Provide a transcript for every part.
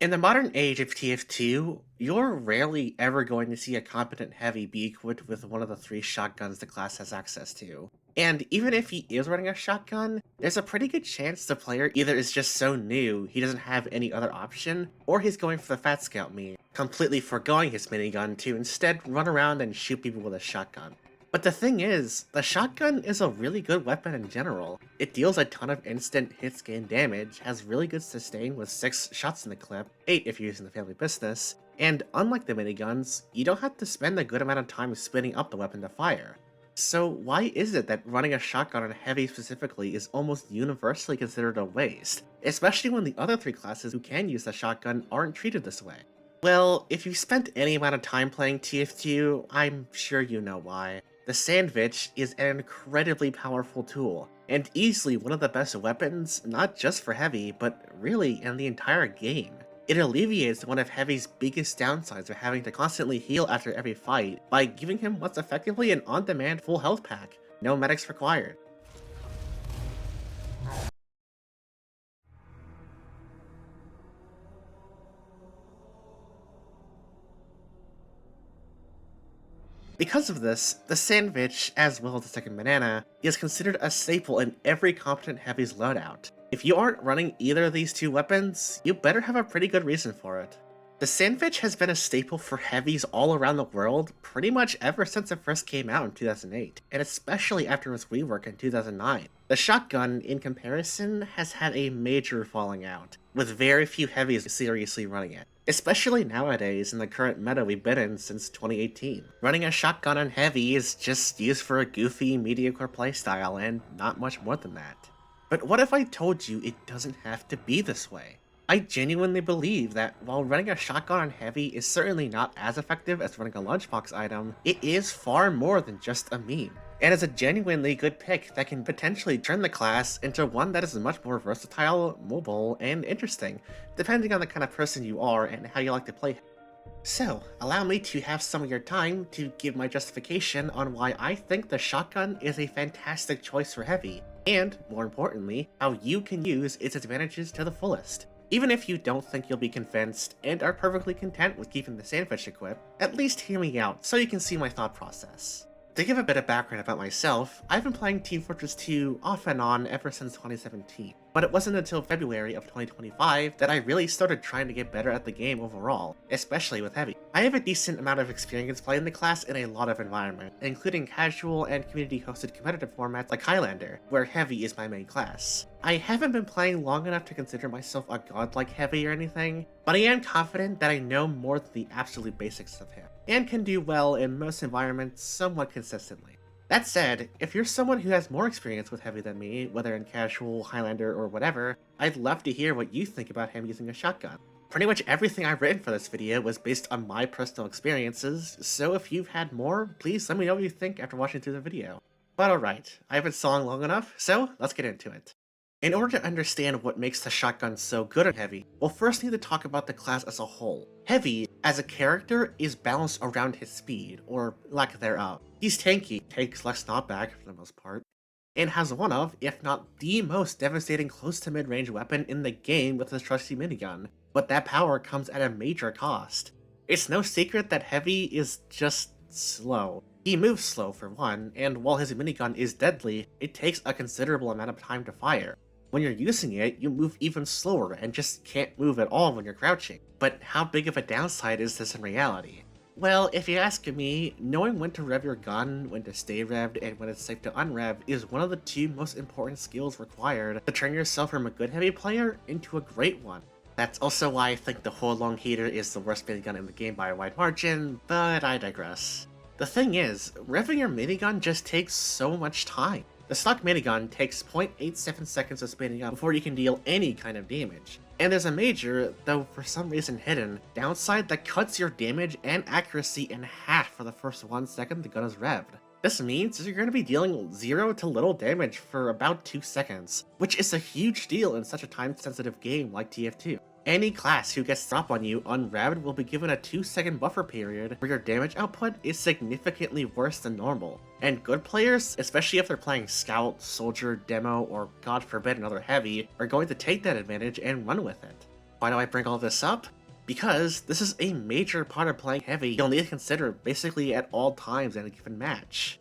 In the modern age of TF2, you're rarely ever going to see a competent heavy be equipped with one of the three shotguns the class has access to. And even if he is running a shotgun, there's a pretty good chance the player either is just so new he doesn't have any other option, or he's going for the Fat Scout meme, completely foregoing his minigun to instead run around and shoot people with a shotgun. But the thing is, the shotgun is a really good weapon in general. It deals a ton of instant hits gain damage, has really good sustain with 6 shots in the clip, 8 if you're using the family business, and unlike the miniguns, you don't have to spend a good amount of time spinning up the weapon to fire. So why is it that running a shotgun on heavy specifically is almost universally considered a waste, especially when the other 3 classes who can use the shotgun aren't treated this way? Well, if you've spent any amount of time playing TF2, I'm sure you know why. The Sandwich is an incredibly powerful tool, and easily one of the best weapons, not just for Heavy, but really in the entire game. It alleviates one of Heavy's biggest downsides of having to constantly heal after every fight by giving him what's effectively an on-demand full health pack, no medics required. Because of this, the Sandwich, as well as the second banana, is considered a staple in every competent Heavy's loadout. If you aren't running either of these two weapons, you better have a pretty good reason for it. The Sandwich has been a staple for Heavies all around the world pretty much ever since it first came out in 2008, and especially after its rework in 2009. The shotgun, in comparison, has had a major falling out, with very few Heavies seriously running it. Especially nowadays in the current meta we've been in since 2018. Running a shotgun on Heavy is just used for a goofy, mediocre playstyle and not much more than that. But what if I told you it doesn't have to be this way? I genuinely believe that while running a shotgun on Heavy is certainly not as effective as running a lunchbox item, it is far more than just a meme, and is a genuinely good pick that can potentially turn the class into one that is much more versatile, mobile, and interesting, depending on the kind of person you are and how you like to play. So, allow me to have some of your time to give my justification on why I think the shotgun is a fantastic choice for Heavy, and, more importantly, how you can use its advantages to the fullest. Even if you don't think you'll be convinced and are perfectly content with keeping the Sandwich equipped, at least hear me out so you can see my thought process. To give a bit of background about myself, I've been playing Team Fortress 2 off and on ever since 2017, but it wasn't until February of 2025 that I really started trying to get better at the game overall, especially with Heavy. I have a decent amount of experience playing the class in a lot of environments, including casual and community-hosted competitive formats like Highlander, where Heavy is my main class. I haven't been playing long enough to consider myself a god like Heavy or anything, but I am confident that I know more than the absolute basics of him, and can do well in most environments somewhat consistently. That said, if you're someone who has more experience with Heavy than me, whether in casual, Highlander, or whatever, I'd love to hear what you think about him using a shotgun. Pretty much everything I've written for this video was based on my personal experiences, so if you've had more, please let me know what you think after watching through the video. But alright, I've been stalling long enough, so let's get into it. In order to understand what makes the shotgun so good on Heavy, we'll first need to talk about the class as a whole. Heavy, as a character, is balanced around his speed, or lack thereof. He's tanky, takes less knockback for the most part, and has one of, if not the most devastating close to mid-range weapon in the game with his trusty minigun, but that power comes at a major cost. It's no secret that Heavy is just slow. He moves slow for one, and while his minigun is deadly, it takes a considerable amount of time to fire. When you're using it, you move even slower and just can't move at all when you're crouching. But how big of a downside is this in reality? Well, if you ask me, knowing when to rev your gun, when to stay revved, and when it's safe to unrev is one of the 2 most important skills required to turn yourself from a good Heavy player into a great one. That's also why I think the Whole Long Heater is the worst minigun in the game by a wide margin, but I digress. The thing is, revving your minigun just takes so much time. The stock minigun takes 0.87 seconds of spinning up before you can deal any kind of damage. And there's a major, though for some reason hidden, downside that cuts your damage and accuracy in half for the first 1 second the gun is revved. This means you're going to be dealing 0 to little damage for about 2 seconds, which is a huge deal in such a time-sensitive game like TF2. Any class who gets drop on you unrevved will be given a 2-second buffer period where your damage output is significantly worse than normal. And good players, especially if they're playing Scout, Soldier, Demo, or god forbid another Heavy, are going to take that advantage and run with it. Why do I bring all this up? Because this is a major part of playing heavy you'll need to consider basically at all times in a given match.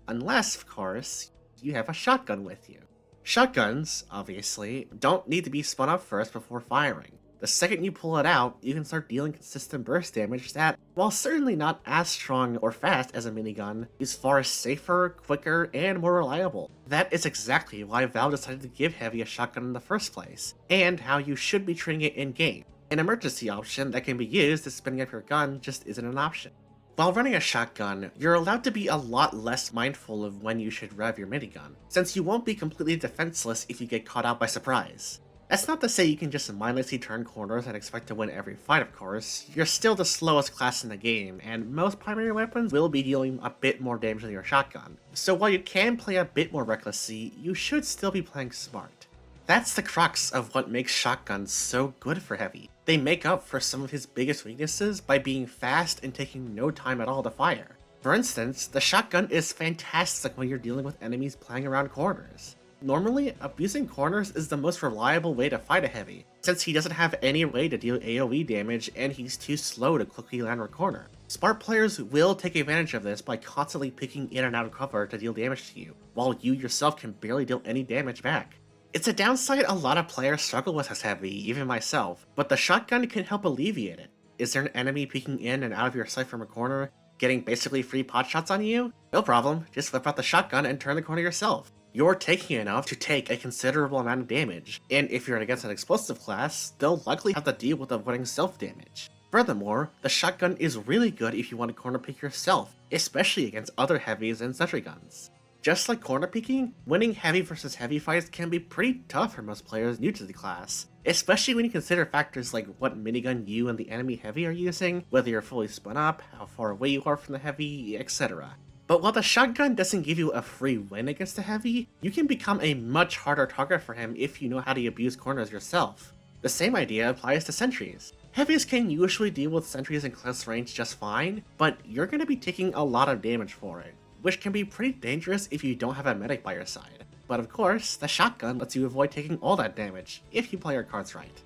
Unless, of course, you have a shotgun with you. Shotguns, obviously, don't need to be spun up first before firing. The second you pull it out, you can start dealing consistent burst damage that, while certainly not as strong or fast as a minigun, is far safer, quicker, and more reliable. That is exactly why Valve decided to give Heavy a shotgun in the first place, and how you should be treating it in-game. An emergency option that can be used if spinning up your gun just isn't an option. While running a shotgun, you're allowed to be a lot less mindful of when you should rev your minigun, since you won't be completely defenseless if you get caught out by surprise. That's not to say you can just mindlessly turn corners and expect to win every fight, of course. You're still the slowest class in the game, and most primary weapons will be dealing a bit more damage than your shotgun. So while you can play a bit more recklessly, you should still be playing smart. That's the crux of what makes shotguns so good for Heavy. They make up for some of his biggest weaknesses by being fast and taking no time at all to fire. For instance, the shotgun is fantastic when you're dealing with enemies playing around corners. Normally, abusing corners is the most reliable way to fight a Heavy, since he doesn't have any way to deal AoE damage and he's too slow to quickly land a corner. Smart players will take advantage of this by constantly picking in and out of cover to deal damage to you, while you yourself can barely deal any damage back. It's a downside a lot of players struggle with as Heavy, even myself, but the shotgun can help alleviate it. Is there an enemy peeking in and out of your sight from a corner, getting basically free pot shots on you? No problem, just whip out the shotgun and turn the corner yourself. You're taking enough to take a considerable amount of damage, and if you're against an explosive class, they'll likely have to deal with avoiding self-damage. Furthermore, the shotgun is really good if you want to corner peek yourself, especially against other heavies and sentry guns. Just like corner peeking, winning heavy versus heavy fights can be pretty tough for most players new to the class, especially when you consider factors like what minigun you and the enemy heavy are using, whether you're fully spun up, how far away you are from the heavy, etc. But while the shotgun doesn't give you a free win against the heavy, you can become a much harder target for him if you know how to abuse corners yourself. The same idea applies to sentries. Heavies can usually deal with sentries in close range just fine, but you're going to be taking a lot of damage for it, which can be pretty dangerous if you don't have a medic by your side. But of course, the shotgun lets you avoid taking all that damage, if you play your cards right.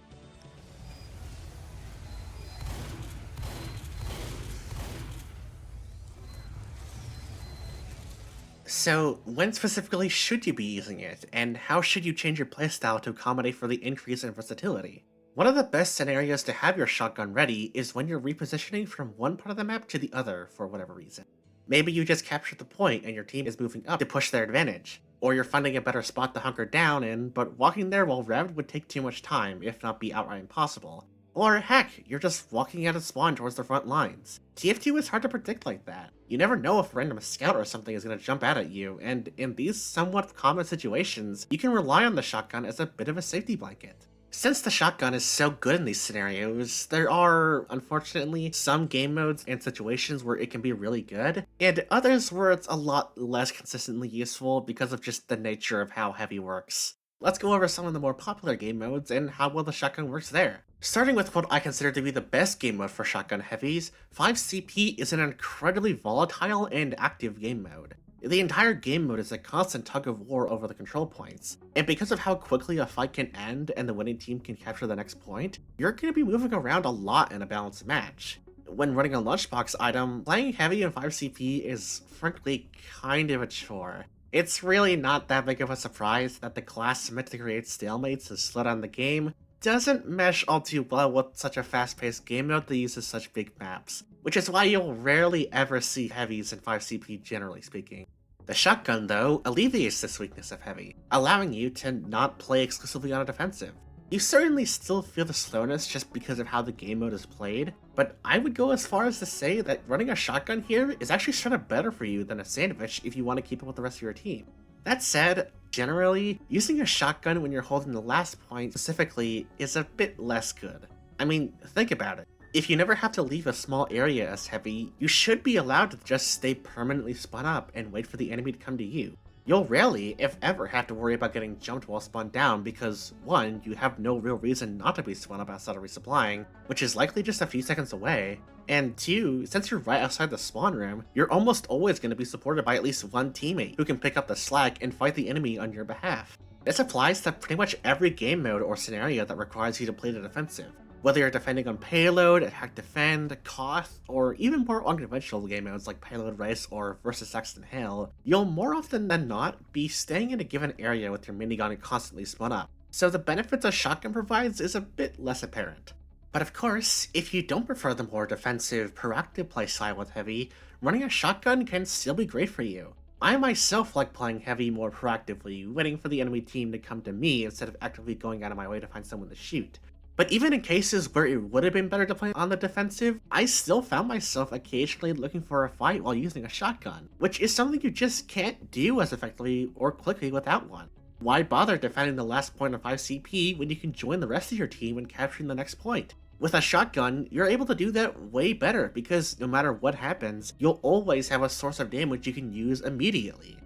So, when specifically should you be using it, and how should you change your playstyle to accommodate for the increase in versatility? One of the best scenarios to have your shotgun ready is when you're repositioning from one part of the map to the other for whatever reason. Maybe you just captured the point and your team is moving up to push their advantage, or you're finding a better spot to hunker down in, but walking there while revved would take too much time, if not be outright impossible. Or heck, you're just walking out of spawn towards the front lines. TF2 is hard to predict like that. You never know if a random scout or something is going to jump out at you, and in these somewhat common situations, you can rely on the shotgun as a bit of a safety blanket. Since the shotgun is so good in these scenarios, there are, unfortunately, some game modes and situations where it can be really good, and others where it's a lot less consistently useful because of just the nature of how heavy works. Let's go over some of the more popular game modes and how well the shotgun works there. Starting with what I consider to be the best game mode for shotgun heavies, 5CP is an incredibly volatile and active game mode. The entire game mode is a constant tug of war over the control points, and because of how quickly a fight can end and the winning team can capture the next point, you're going to be moving around a lot in a balanced match. When running a lunchbox item, playing heavy in 5CP is frankly kind of a chore. It's really not that big of a surprise that the class meant to create stalemates to slow down the game doesn't mesh all too well with such a fast-paced game mode that uses such big maps, which is why you'll rarely ever see heavies in 5CP generally speaking. The shotgun, though, alleviates this weakness of heavy, allowing you to not play exclusively on a defensive. You certainly still feel the slowness just because of how the game mode is played, but I would go as far as to say that running a shotgun here is actually straight up better for you than a sandwich if you want to keep up with the rest of your team. That said, generally, using a shotgun when you're holding the last point specifically is a bit less good. I mean, think about it. If you never have to leave a small area as heavy, you should be allowed to just stay permanently spun up and wait for the enemy to come to you. You'll rarely, if ever, have to worry about getting jumped while spun down because 1, you have no real reason not to be spun up outside of resupplying, which is likely just a few seconds away, and 2, since you're right outside the spawn room, you're almost always going to be supported by at least one teammate who can pick up the slack and fight the enemy on your behalf. This applies to pretty much every game mode or scenario that requires you to play the defensive, Whether you're defending on payload, attack defend, Koth, or even more unconventional game modes like payload race or versus Saxton Hail, you'll more often than not be staying in a given area with your minigun constantly spun up, so the benefits a shotgun provides is a bit less apparent. But of course, if you don't prefer the more defensive, proactive playstyle with heavy, running a shotgun can still be great for you. I myself like playing heavy more proactively, waiting for the enemy team to come to me instead of actively going out of my way to find someone to shoot. But even in cases where it would have been better to play on the defensive, I still found myself occasionally looking for a fight while using a shotgun, which is something you just can't do as effectively or quickly without one. Why bother defending the last point of 5 CP when you can join the rest of your team in capturing the next point? With a shotgun, you're able to do that way better because no matter what happens, you'll always have a source of damage you can use immediately.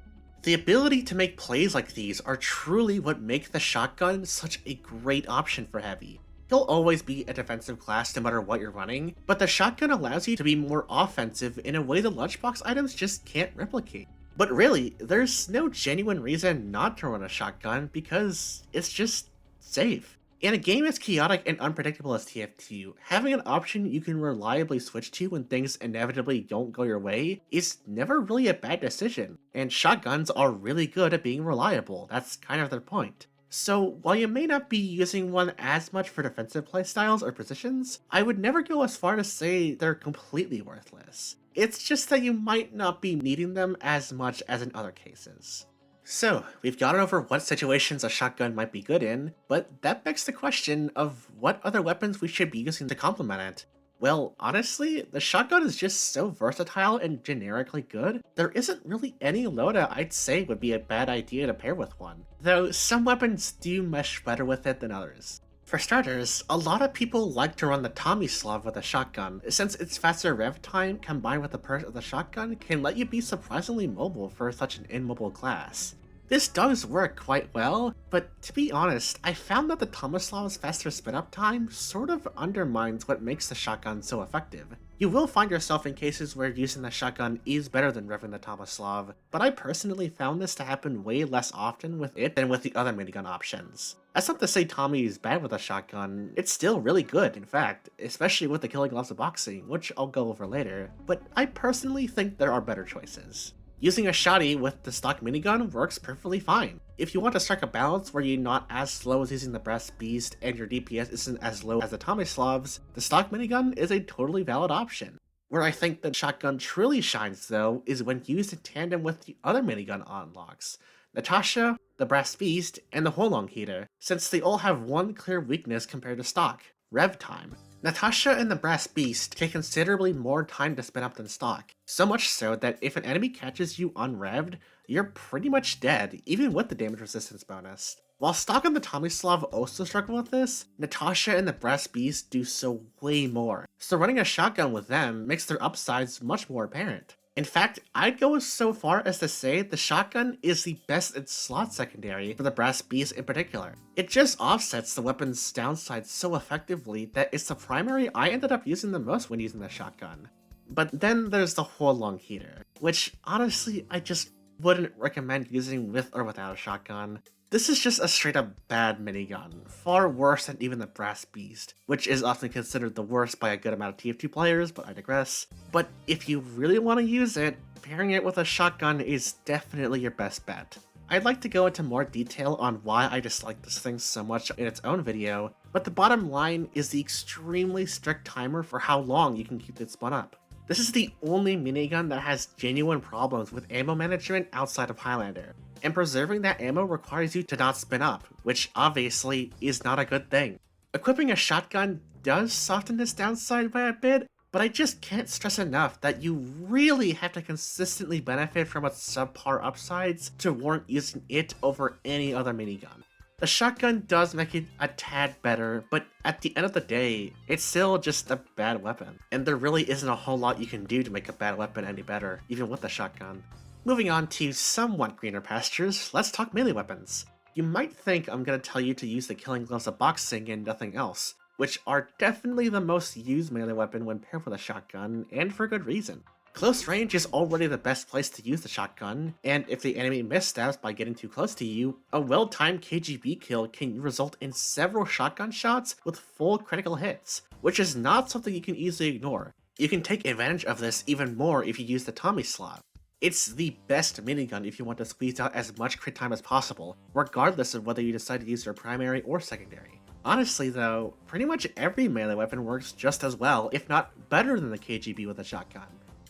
The ability to make plays like these are truly what make the shotgun such a great option for heavy. He'll always be a defensive class no matter what you're running, but the shotgun allows you to be more offensive in a way the lunchbox items just can't replicate. But really, there's no genuine reason not to run a shotgun because it's just safe. In a game as chaotic and unpredictable as TF2, having an option you can reliably switch to when things inevitably don't go your way is never really a bad decision, and shotguns are really good at being reliable, that's kind of their point. So, while you may not be using one as much for defensive playstyles or positions, I would never go as far to say they're completely worthless. It's just that you might not be needing them as much as in other cases. So, we've gone over what situations a shotgun might be good in, but that begs the question of what other weapons we should be using to complement it. Well, honestly, the shotgun is just so versatile and generically good, there isn't really any loadout I'd say would be a bad idea to pair with one, though some weapons do mesh better with it than others. For starters, a lot of people like to run the Tomislav with a shotgun, since its faster rev time combined with the perk of the shotgun can let you be surprisingly mobile for such an immobile class. This does work quite well, but to be honest, I found that the Tomislav's faster spin-up time sort of undermines what makes the shotgun so effective. You will find yourself in cases where using the shotgun is better than revving the Tomislav, but I personally found this to happen way less often with it than with the other minigun options. That's not to say Tommy is bad with a shotgun, it's still really good in fact, especially with the killing gloves of boxing, which I'll go over later, but I personally think there are better choices. Using a shotty with the stock minigun works perfectly fine. If you want to strike a balance where you're not as slow as using the Brass Beast and your DPS isn't as low as the Tomislav's, the stock minigun is a totally valid option. Where I think the shotgun truly shines though is when used in tandem with the other minigun unlocks, Natasha, the Brass Beast, and the Holong Heater, since they all have one clear weakness compared to stock, rev time. Natasha and the Brass Beast take considerably more time to spin up than stock, so much so that if an enemy catches you unrevved, you're pretty much dead, even with the damage resistance bonus. While stock and the Tomislav also struggle with this, Natasha and the Brass Beast do so way more, so running a shotgun with them makes their upsides much more apparent. In fact, I'd go so far as to say the shotgun is the best in slot secondary for the Brass Beast in particular. It just offsets the weapon's downsides so effectively that it's the primary I ended up using the most when using the shotgun. But then there's the Holong Heater, which honestly I just wouldn't recommend using with or without a shotgun. This is just a straight up bad minigun, far worse than even the Brass Beast, which is often considered the worst by a good amount of TF2 players, but I digress. But if you really want to use it, pairing it with a shotgun is definitely your best bet. I'd like to go into more detail on why I dislike this thing so much in its own video, but the bottom line is the extremely strict timer for how long you can keep it spun up. This is the only minigun that has genuine problems with ammo management outside of Highlander, and preserving that ammo requires you to not spin up, which obviously is not a good thing. Equipping a shotgun does soften this downside by a bit, but I just can't stress enough that you really have to consistently benefit from its subpar upsides to warrant using it over any other minigun. The shotgun does make it a tad better, but at the end of the day, it's still just a bad weapon, and there really isn't a whole lot you can do to make a bad weapon any better, even with the shotgun. Moving on to somewhat greener pastures, let's talk melee weapons. You might think I'm going to tell you to use the killing gloves of boxing and nothing else, which are definitely the most used melee weapon when paired with a shotgun, and for good reason. Close range is already the best place to use the shotgun, and if the enemy missteps by getting too close to you, a well-timed KGB kill can result in several shotgun shots with full critical hits, which is not something you can easily ignore. You can take advantage of this even more if you use the Tommy slot. It's the best minigun if you want to squeeze out as much crit time as possible, regardless of whether you decide to use your primary or secondary. Honestly though, pretty much every melee weapon works just as well, if not better than the KGB with a shotgun.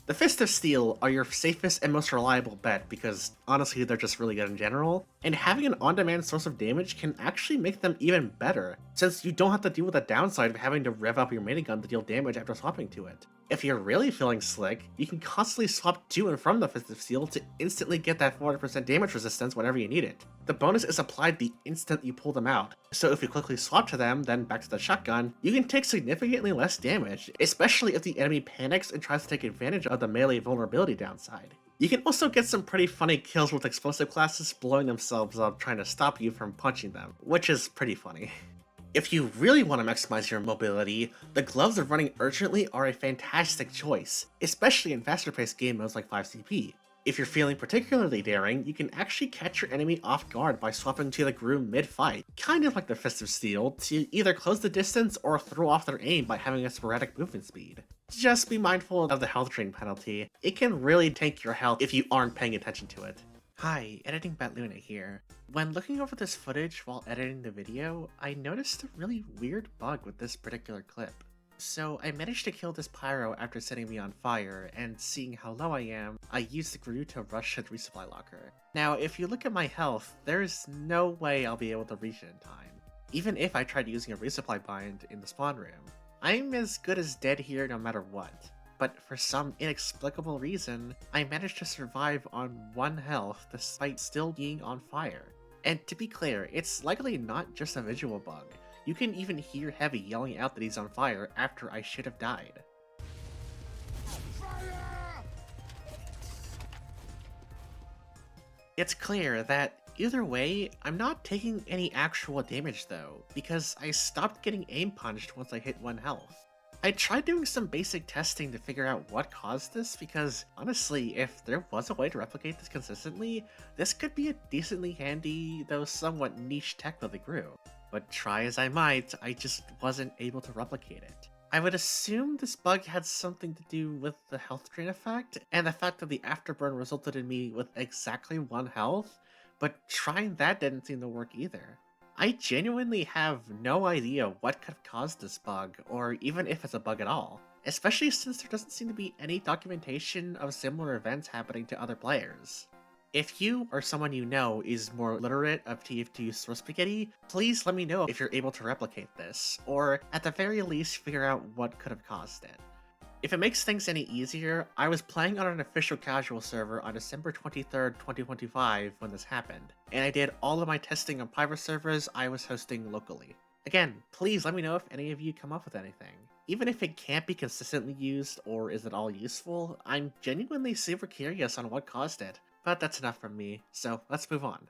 The Fist of Steel are your safest and most reliable bet because honestly they're just really good in general, and having an on-demand source of damage can actually make them even better, since you don't have to deal with the downside of having to rev up your minigun to deal damage after swapping to it. If you're really feeling slick, you can constantly swap to and from the Fist of Steel to instantly get that 400% damage resistance whenever you need it. The bonus is applied the instant you pull them out, so if you quickly swap to them, then back to the shotgun, you can take significantly less damage, especially if the enemy panics and tries to take advantage of the melee vulnerability downside. You can also get some pretty funny kills with explosive classes blowing themselves up trying to stop you from punching them, which is pretty funny. If you really want to maximize your mobility, the gloves of running urgently are a fantastic choice, especially in faster paced game modes like 5CP. If you're feeling particularly daring, you can actually catch your enemy off guard by swapping to the groom mid-fight, kind of like the Fist of Steel, to either close the distance or throw off their aim by having a sporadic movement speed. Just be mindful of the health drain penalty. It can really tank your health if you aren't paying attention to it. Hi, Editing Batluna here. When looking over this footage while editing the video, I noticed a really weird bug with this particular clip. So I managed to kill this pyro after setting me on fire, and seeing how low I am, I used the Gru to rush to the resupply locker. Now if you look at my health, there's no way I'll be able to reach it in time, even if I tried using a resupply bind in the spawn room. I'm as good as dead here no matter what. But for some inexplicable reason, I managed to survive on 1 health despite still being on fire. And to be clear, it's likely not just a visual bug. You can even hear Heavy yelling out that he's on fire after I should have died. It's clear that either way, I'm not taking any actual damage though, because I stopped getting aim punched once I hit 1 health. I tried doing some basic testing to figure out what caused this because, honestly, if there was a way to replicate this consistently, this could be a decently handy, though somewhat niche tech with the Gru. But try as I might, I just wasn't able to replicate it. I would assume this bug had something to do with the health drain effect, and the fact that the afterburn resulted in me with exactly 1 health, but trying that didn't seem to work either. I genuinely have no idea what could have caused this bug, or even if it's a bug at all, especially since there doesn't seem to be any documentation of similar events happening to other players. If you or someone you know is more literate of TF2 source spaghetti, please let me know if you're able to replicate this, or at the very least figure out what could have caused it. If it makes things any easier, I was playing on an official casual server on December 23rd, 2025 when this happened, and I did all of my testing on private servers I was hosting locally. Again, please let me know if any of you come up with anything. Even if it can't be consistently used or is at all useful, I'm genuinely super curious on what caused it, but that's enough from me, so let's move on.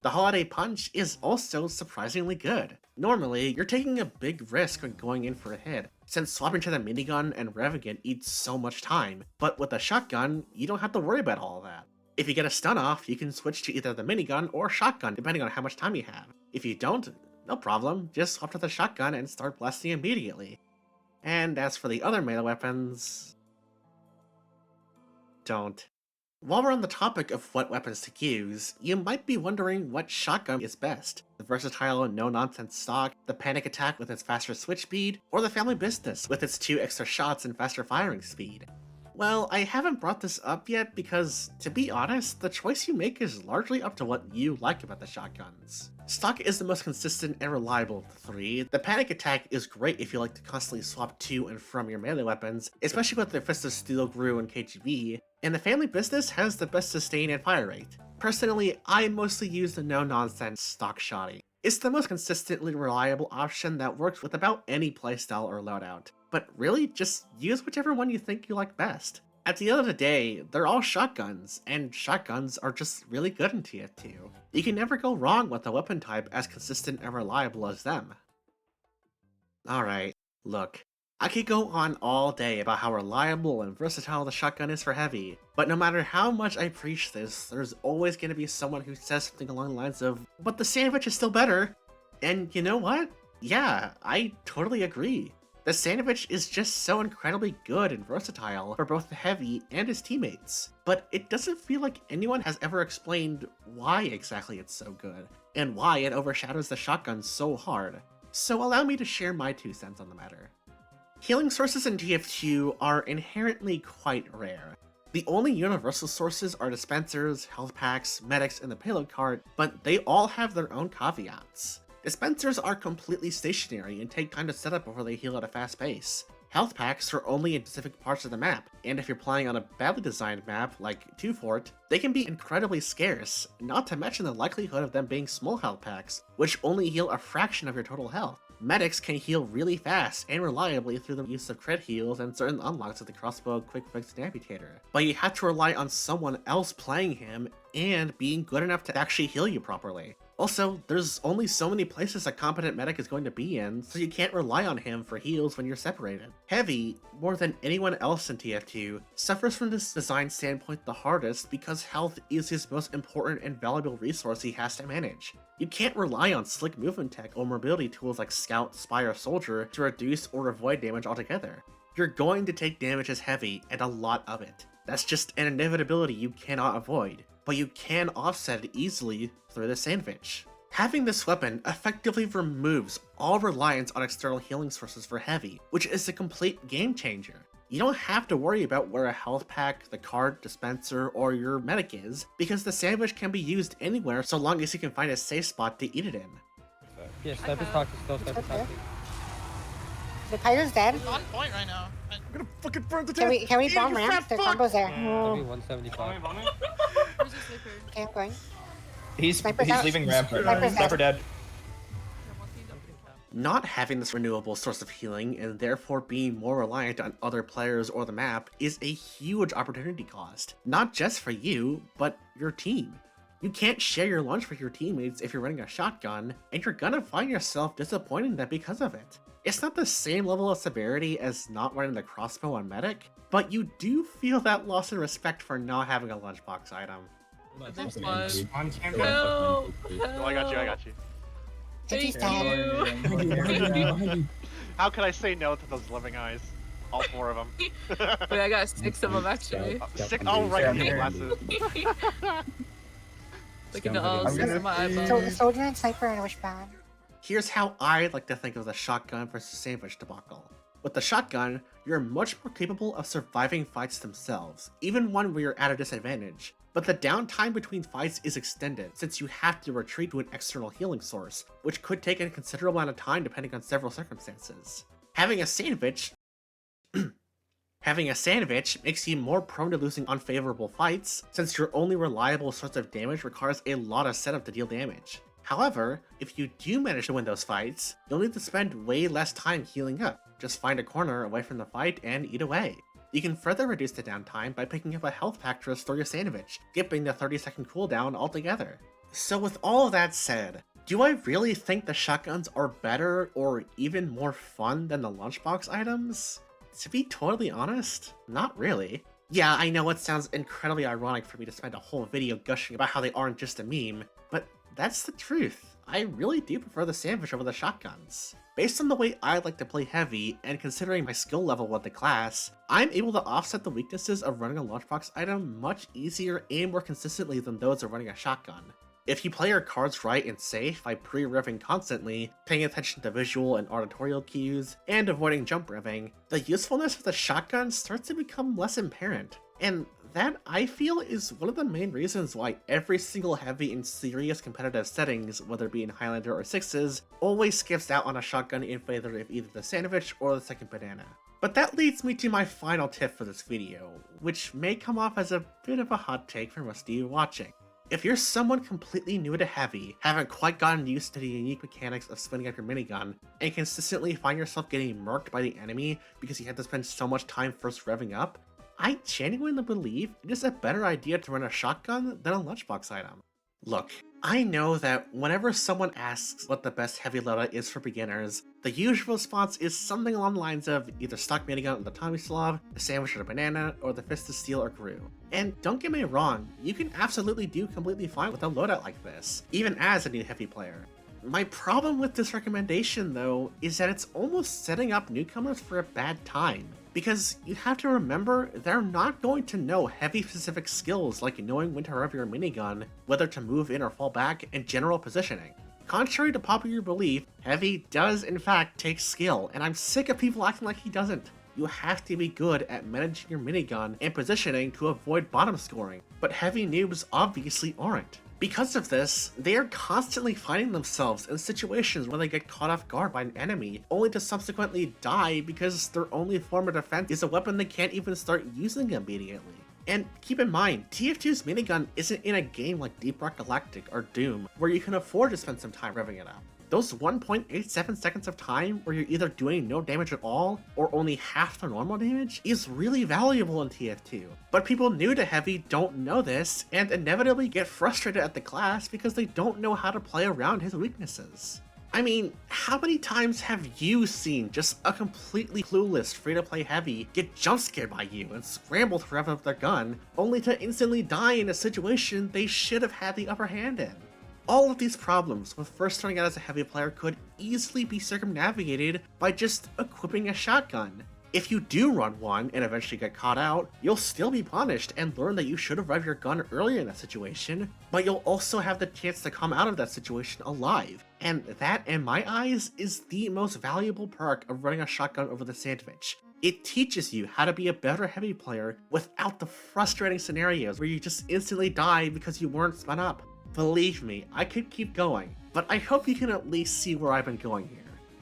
The Holiday Punch is also surprisingly good. Normally, you're taking a big risk when going in for a hit, since swapping to the minigun and revving it eats so much time, but with a shotgun, you don't have to worry about all of that. If you get a stun off, you can switch to either the minigun or shotgun depending on how much time you have. If you don't, no problem, just swap to the shotgun and start blasting immediately. And as for the other melee weapons, don't. While we're on the topic of what weapons to use, you might be wondering what shotgun is best. The versatile no-nonsense stock, the panic attack with its faster switch speed, or the family business with its 2 extra shots and faster firing speed. Well, I haven't brought this up yet because, to be honest, the choice you make is largely up to what you like about the shotguns. Stock is the most consistent and reliable of the 3. The panic attack is great if you like to constantly swap to and from your melee weapons, especially with the Fist of Steel, Gru, and KGB, and the family business has the best sustain and fire rate. Personally, I mostly use the no-nonsense stock shotty. It's the most consistently reliable option that works with about any playstyle or loadout. But really, just use whichever one you think you like best. At the end of the day, they're all shotguns, and shotguns are just really good in TF2. You can never go wrong with a weapon type as consistent and reliable as them. Alright, look, I could go on all day about how reliable and versatile the shotgun is for heavy, but no matter how much I preach this, there's always going to be someone who says something along the lines of, but the sandwich is still better. And you know what? Yeah, I totally agree. The sandwich is just so incredibly good and versatile for both the heavy and his teammates, but it doesn't feel like anyone has ever explained why exactly it's so good, and why it overshadows the shotgun so hard. So allow me to share my 2 cents on the matter. Healing sources in TF2 are inherently quite rare. The only universal sources are dispensers, health packs, medics, and the payload cart, but they all have their own caveats. Dispensers are completely stationary and take time to set up before they heal at a fast pace. Health packs are only in specific parts of the map, and if you're playing on a badly designed map like 2 Fort, they can be incredibly scarce, not to mention the likelihood of them being small health packs, which only heal a fraction of your total health. Medics can heal really fast and reliably through the use of crit heals and certain unlocks of the crossbow, quick fix, and amputator, but you have to rely on someone else playing him and being good enough to actually heal you properly. Also, there's only so many places a competent medic is going to be in, so you can't rely on him for heals when you're separated. Heavy, more than anyone else in TF2, suffers from this design standpoint the hardest because health is his most important and valuable resource he has to manage. You can't rely on slick movement tech or mobility tools like Scout, Spy, or Soldier to reduce or avoid damage altogether. You're going to take damage as heavy, and a lot of it. That's just an inevitability you cannot avoid, but you can offset it easily through the sandwich. Having this weapon effectively removes all reliance on external healing sources for heavy, which is a complete game changer. You don't have to worry about where a health pack, the cart, dispenser, or your medic is, because the sandwich can be used anywhere so long as you can find a safe spot to eat it in. Yeah, Sniper's talking still, Sniper's talking. The Pyro's dead. He's on point right now. I'm gonna fucking burn the Can we bomb ramp? Their combo's there. Maybe 175. Where's the sleeper? Okay, I'm going. He's Sniper's out. leaving ramp. Sniper's Sniper dead. Not having this renewable source of healing and therefore being more reliant on other players or the map is a huge opportunity cost, not just for you, but your team. You can't share your lunch with your teammates if you're running a shotgun, and you're gonna find yourself disappointing them because of it. It's not the same level of severity as not running the crossbow on medic, but you do feel that loss of respect for not having a lunchbox item. This was. Help! Oh, I got you. He's Thank dead. you. How could I say no to those living eyes? All 4 of them. Wait, I got 6 of them actually. Sick. Oh, right, you have glasses. Look at the all 6 of my eyeballs. Soldier and Sniper and Wishbound. Here's how I like to think of the shotgun versus sandwich debacle. With the shotgun, you're much more capable of surviving fights themselves, even one where you're at a disadvantage. But the downtime between fights is extended, since you have to retreat to an external healing source, which could take a considerable amount of time depending on several circumstances. Having a sandwich makes you more prone to losing unfavorable fights, since your only reliable source of damage requires a lot of setup to deal damage. However, if you do manage to win those fights, you'll need to spend way less time healing up. Just find a corner away from the fight and eat away. You can further reduce the downtime by picking up a health pack to restore your sandwich, skipping the 30-second cooldown altogether. So with all of that said, do I really think the shotguns are better or even more fun than the lunchbox items? To be totally honest, not really. Yeah, I know it sounds incredibly ironic for me to spend a whole video gushing about how they aren't just a meme, but that's the truth. I really do prefer the sandwich over the shotguns. Based on the way I like to play heavy, and considering my skill level with the class, I'm able to offset the weaknesses of running a lunchbox item much easier and more consistently than those of running a shotgun. If you play your cards right and safe by pre-revving constantly, paying attention to visual and auditorial cues, and avoiding jump revving, the usefulness of the shotgun starts to become less apparent. And that, I feel, is one of the main reasons why every single heavy in serious competitive settings, whether it be in Highlander or Sixes, always skips out on a shotgun in favor of either the sandwich or the second banana. But that leads me to my final tip for this video, which may come off as a bit of a hot take for most of you watching. If you're someone completely new to heavy, haven't quite gotten used to the unique mechanics of spinning up your minigun, and consistently find yourself getting murked by the enemy because you had to spend so much time first revving up, I genuinely believe it is a better idea to run a shotgun than a lunchbox item. Look, I know that whenever someone asks what the best heavy loadout is for beginners, the usual response is something along the lines of either stock minigun or the Tommy Slav, a sandwich or a banana, or the fist of steel or Gru. And don't get me wrong, you can absolutely do completely fine with a loadout like this, even as a new heavy player. My problem with this recommendation, though, is that it's almost setting up newcomers for a bad time. Because you have to remember, they're not going to know heavy-specific skills like knowing when to rev your minigun, whether to move in or fall back, and general positioning. Contrary to popular belief, heavy does in fact take skill, and I'm sick of people acting like he doesn't. You have to be good at managing your minigun and positioning to avoid bottom scoring, but heavy noobs obviously aren't. Because of this, they are constantly finding themselves in situations where they get caught off guard by an enemy, only to subsequently die because their only form of defense is a weapon they can't even start using immediately. And keep in mind, TF2's minigun isn't in a game like Deep Rock Galactic or Doom, where you can afford to spend some time revving it up. Those 1.87 seconds of time where you're either doing no damage at all, or only half the normal damage, is really valuable in TF2. But people new to Heavy don't know this, and inevitably get frustrated at the class because they don't know how to play around his weaknesses. I mean, how many times have you seen just a completely clueless free-to-play Heavy get jump-scared by you and scramble to rev up their gun, only to instantly die in a situation they should have had the upper hand in? All of these problems with first starting out as a heavy player could easily be circumnavigated by just equipping a shotgun. If you do run one and eventually get caught out, you'll still be punished and learn that you should have revved your gun earlier in that situation, but you'll also have the chance to come out of that situation alive. And that, in my eyes, is the most valuable perk of running a shotgun over the sandwich. It teaches you how to be a better heavy player without the frustrating scenarios where you just instantly die because you weren't spun up. Believe me, I could keep going, but I hope you can at least see where I've been going here.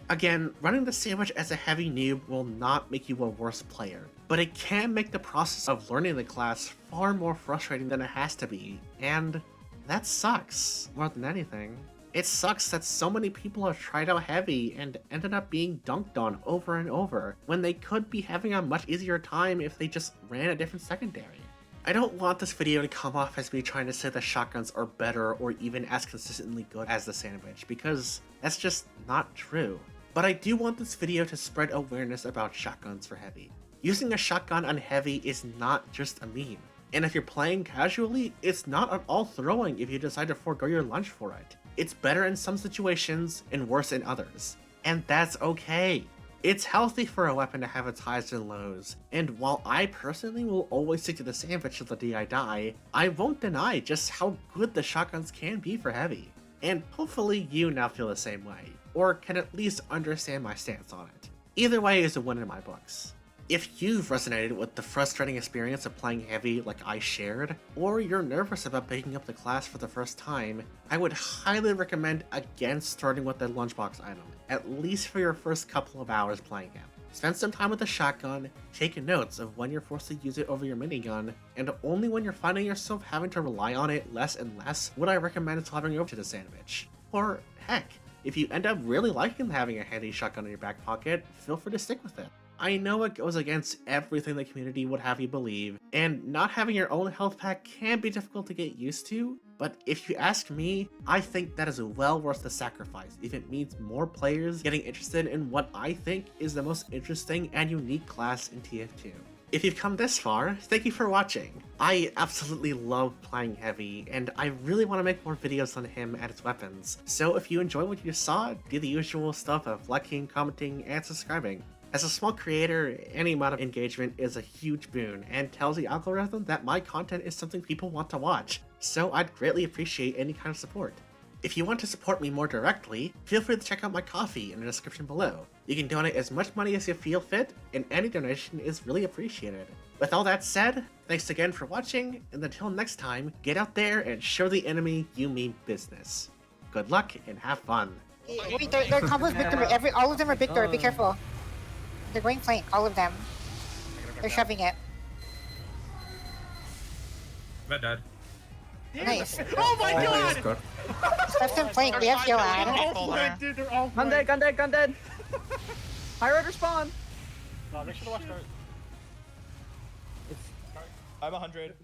Again, running the sandwich as a heavy noob will not make you a worse player, but it can make the process of learning the class far more frustrating than it has to be, and that sucks more than anything. It sucks that so many people have tried out heavy and ended up being dunked on over and over, when they could be having a much easier time if they just ran a different secondary. I don't want this video to come off as me trying to say that shotguns are better or even as consistently good as the sandwich, because that's just not true. But I do want this video to spread awareness about shotguns for heavy. Using a shotgun on heavy is not just a meme, and if you're playing casually, it's not at all throwing if you decide to forego your lunch for it. It's better in some situations and worse in others, and that's okay. It's healthy for a weapon to have its highs and lows, and while I personally will always stick to the sandwich till the day I die, I won't deny just how good the shotguns can be for heavy. And hopefully you now feel the same way, or can at least understand my stance on it. Either way is a win in my books. If you've resonated with the frustrating experience of playing heavy like I shared, or you're nervous about picking up the class for the first time, I would highly recommend against starting with the lunchbox item, at least for your first couple of hours playing him. Spend some time with the shotgun, take notes of when you're forced to use it over your minigun, and only when you're finding yourself having to rely on it less and less would I recommend slobbering over to the sandwich. Or heck, if you end up really liking having a handy shotgun in your back pocket, feel free to stick with it. I know it goes against everything the community would have you believe, and not having your own health pack can be difficult to get used to, but if you ask me, I think that is well worth the sacrifice if it means more players getting interested in what I think is the most interesting and unique class in TF2. If you've come this far, thank you for watching. I absolutely love playing Heavy, and I really want to make more videos on him and his weapons, so if you enjoyed what you saw, do the usual stuff of liking, commenting, and subscribing. As a small creator, any amount of engagement is a huge boon and tells the algorithm that my content is something people want to watch, so I'd greatly appreciate any kind of support. If you want to support me more directly, feel free to check out my Ko-fi in the description below. You can donate as much money as you feel fit, and any donation is really appreciated. With all that said, thanks again for watching, and until next time, get out there and show the enemy you mean business. Good luck and have fun. Wait, their combos Victor. All of them are Victor. Be careful. They're going flank, all of them. They're shoving it. I'm dead. Nice. Oh my god! Left them flank, we have Joanne. All dead, dude, they're all Gun dead, gun dead, gun dead! High rider spawn! No, they should have watched our... I'm 100.